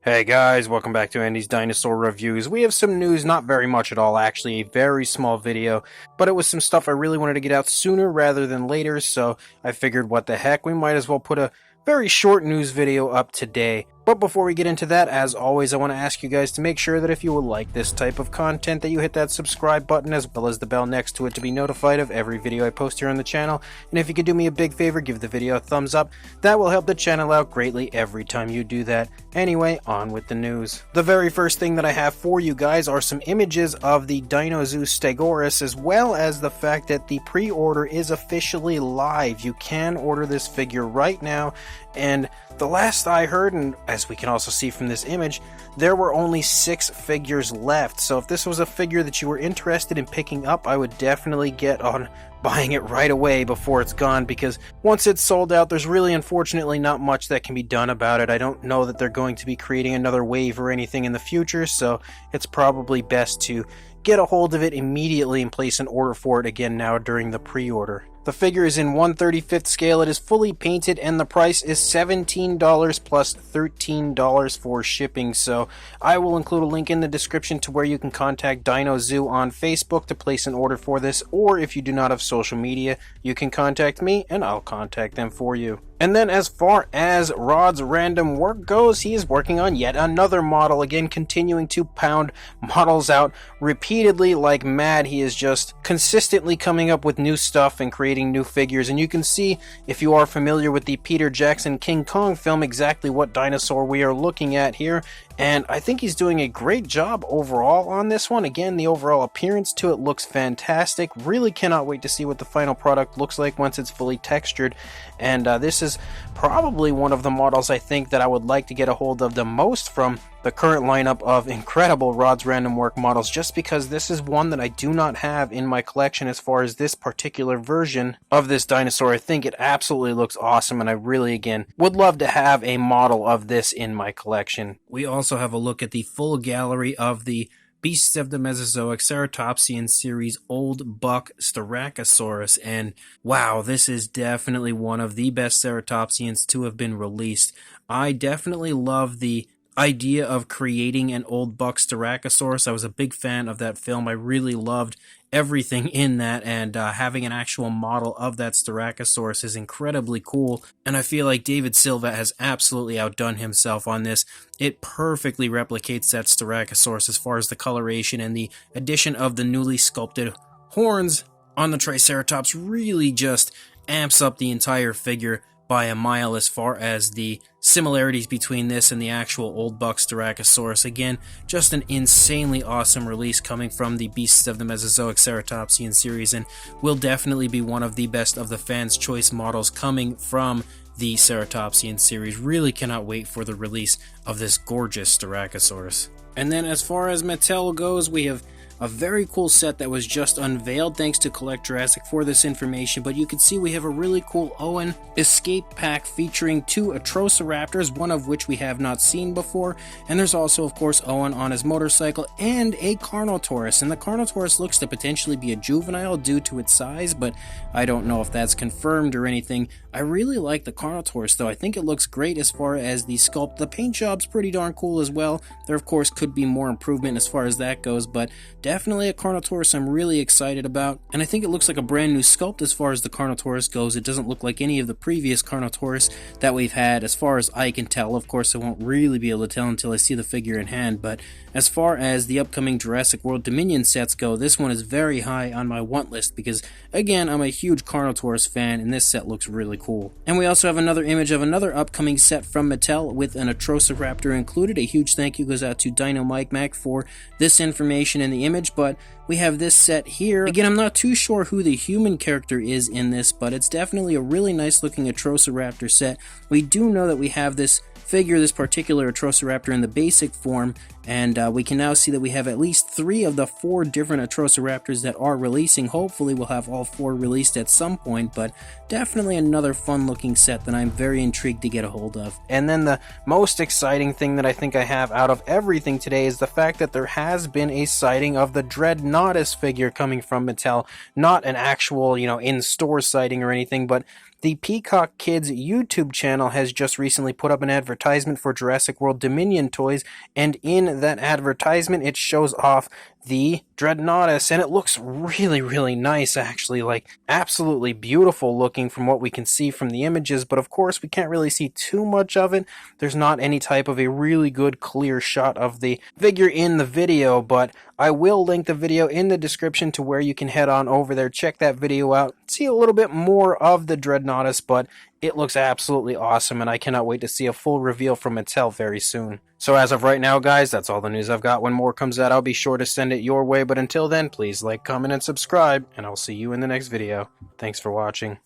Hey guys, welcome back to Andy's Dinosaur Reviews. We have some news, not very much at all, actually, a very small video, but it was some stuff I really wanted to get out sooner rather than later, so I figured what the heck, we might as well put a very short news video up today. But before we get into that, as always, I want to ask you guys to make sure that if you would like this type of content, that you hit that subscribe button as well as the bell next to it to be notified of every video I post here on the channel. And if you could do me a big favor, give the video a thumbs up. That will help the channel out greatly every time you do that. Anyway, on with the news. The very first thing that I have for you guys are some images of the DinoZeus Stegouros, as well as the fact that the pre-order is officially live. You can order this figure right now, and the last I heard, and as we can also see from this image, there were only 6 figures left. So if this was a figure that you were interested in picking up, I would definitely get on buying it right away before it's gone, because once it's sold out, there's really unfortunately not much that can be done about it. I don't know that they're going to be creating another wave or anything in the future, so it's probably best to get a hold of it immediately and place an order for it again now during the pre-order. The figure is in 1/35th scale, it is fully painted, and the price is $17 plus $13 for shipping. So I will include a link in the description to where you can contact DinoZeus on Facebook to place an order for this, or if you do not have social media, you can contact me and I'll contact them for you. And then as far as Rod's random work goes, he is working on yet another model, again continuing to pound models out repeatedly like mad. He is just consistently coming up with new stuff and creating new figures, and you can see, if you are familiar with the Peter Jackson King Kong film, exactly what dinosaur we are looking at here. And I think he's doing a great job overall on this one. Again, the overall appearance to it looks fantastic. Really cannot wait to see what the final product looks like once it's fully textured. And this is probably one of the models I think that I would like to get a hold of the most from the current lineup of incredible Rod's Random Work models, just because this is one that I do not have in my collection as far as this particular version of this dinosaur. I think it absolutely looks awesome, and I really, again, would love to have a model of this in my collection. We also have a look at the full gallery of the Beasts of the Mesozoic Ceratopsian series Old Buck Styracosaurus, and wow, this is definitely one of the best ceratopsians to have been released. I definitely love the idea of creating an old Buck Starracosaurus. I was a big fan of that film. I really loved everything in that, and having an actual model of that Styracosaurus is incredibly cool, and I feel like David Silva has absolutely outdone himself on this. It perfectly replicates that Styracosaurus as far as the coloration, and the addition of the newly sculpted horns on the Triceratops really just amps up the entire figure by a mile as far as the similarities between this and the actual old Buck Styracosaurus. Again, just an insanely awesome release coming from the Beasts of the Mesozoic Ceratopsian series, and will definitely be one of the best of the fans' choice models coming from the Ceratopsian series. Really cannot wait for the release of this gorgeous Styracosaurus. And then as far as Mattel goes, we have a very cool set that was just unveiled. Thanks to Collect Jurassic for this information, but you can see we have a really cool Owen escape pack featuring 2 Atrociraptors, one of which we have not seen before, and there's also of course Owen on his motorcycle and a Carnotaurus, and the Carnotaurus looks to potentially be a juvenile due to its size, but I don't know if that's confirmed or anything. I really like the Carnotaurus though. I think it looks great as far as the sculpt. The paint job's pretty darn cool as well. There of course could be more improvement as far as that goes, but definitely a Carnotaurus I'm really excited about, and I think it looks like a brand new sculpt as far as the Carnotaurus goes. It doesn't look like any of the previous Carnotaurus that we've had as far as I can tell. Of course I won't really be able to tell until I see the figure in hand, but as far as the upcoming Jurassic World Dominion sets go, this one is very high on my want list because, again, I'm a huge Carnotaurus fan and this set looks really cool. And we also have another image of another upcoming set from Mattel with an Atrociraptor included. A huge thank you goes out to Dino Mike Mac for this information in the image, but we have this set here. Again, I'm not too sure who the human character is in this, but it's definitely a really nice looking Atrociraptor set. We do know that we have this figure, this particular Atrociraptor, in the basic form, and we can now see that we have at least 3 of the 4 different Atrociraptors that are releasing. Hopefully we'll have all 4 released at some point, but definitely another fun looking set that I'm very intrigued to get a hold of. And then the most exciting thing that I think I have out of everything today is the fact that there has been a sighting of the Dreadnoughtus figure coming from Mattel. Not an actual, in-store sighting or anything, but The Peacock Kids YouTube channel has just recently put up an advertisement for Jurassic World Dominion toys, and in that advertisement it shows off the Dreadnoughtus, and it looks really nice, actually, like absolutely beautiful looking from what we can see from the images, but of course we can't really see too much of it. There's not any type of a really good clear shot of the figure in the video, but I will link the video in the description to where you can head on over there, check that video out, see a little bit more of the Dreadnoughtus, but it looks absolutely awesome, and I cannot wait to see a full reveal from Mattel very soon. So as of right now, guys, that's all the news I've got. When more comes out, I'll be sure to send it your way, but until then, please like, comment, and subscribe, and I'll see you in the next video. Thanks for watching.